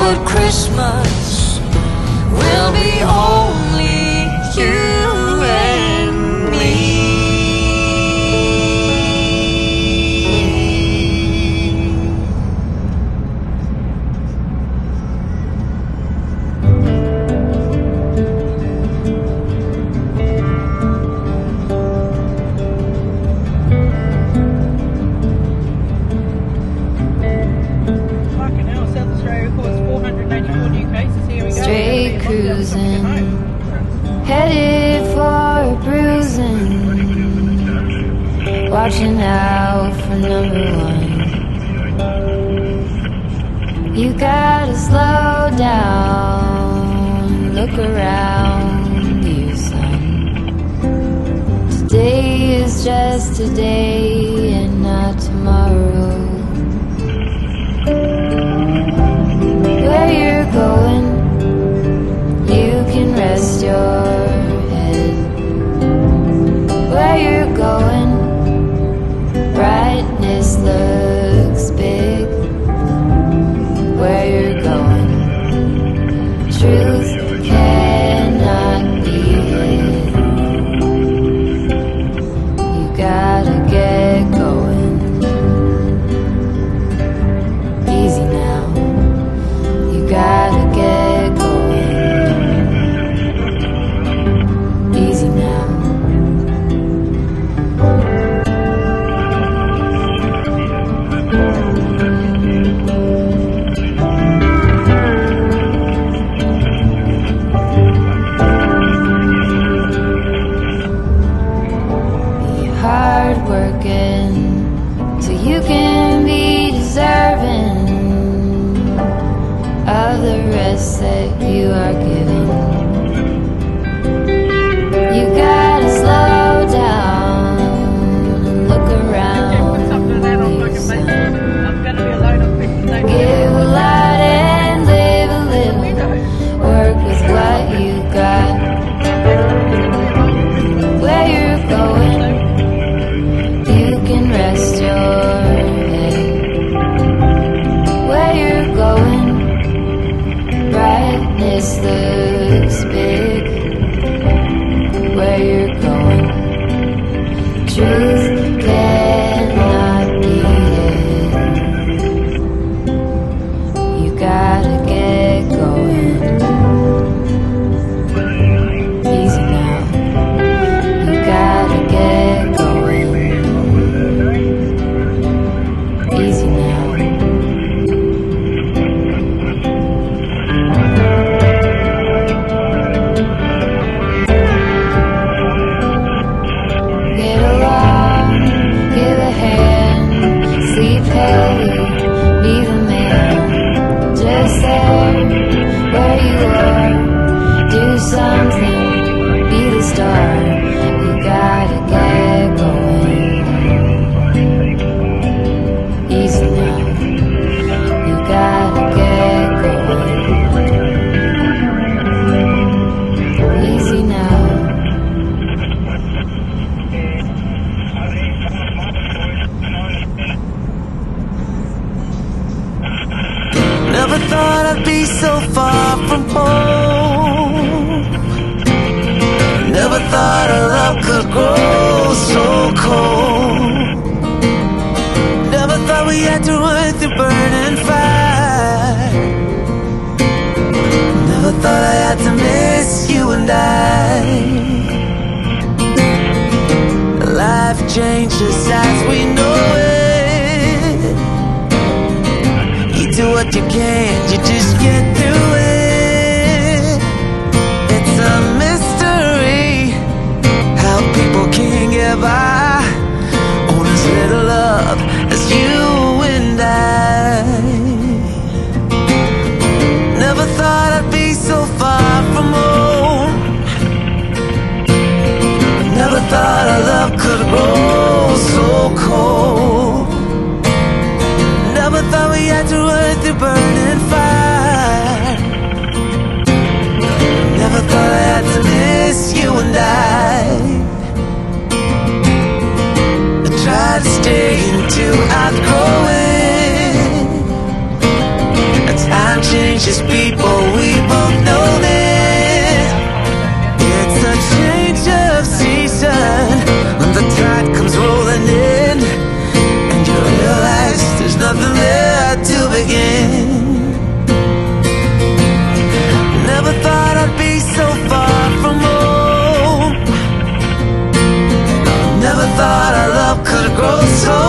that Christmas will be only you and me. Straight cruising, headed for a bruising, watching out for number one. You gotta slow down, look around you, son. Today is just today and not tomorrow. Where you're going, you can rest your head. Where you're going, brightness looks big. Where you're going, truth cannot be hid. You gotta get going. Easy now, you gotta get going. Easy now. Be hard working so you can be deserving of the rest that you are given. You gotta slow down and look around you, son. Give a lot and live a little. Work with what you got. Where you're going, you can rest your head. Where you're going, brightness looks big. Where you're going, truth cannot be hid. You gotta get going. Easy now. You gotta get going. Easy now. Get along, give a hand, sleep heavy, be the man. Just there, where you are, do something, be the star. You gotta get going. Easy now, you gotta get going. Easy now. Never thought I'd be so far from home. Never thought our love could grow so cold. Never thought we had to run through burning fire. Never thought I had to miss you and I. Life changes as we know it. You do what you can, you just get through it. It's a mystery how people can get by on as little love as you and I. Never thought I'd be so far from home. Never thought our love could grow so cold. Never thought we had to run through burning fire. Never thought I had to miss you and I tried to stay until I grow so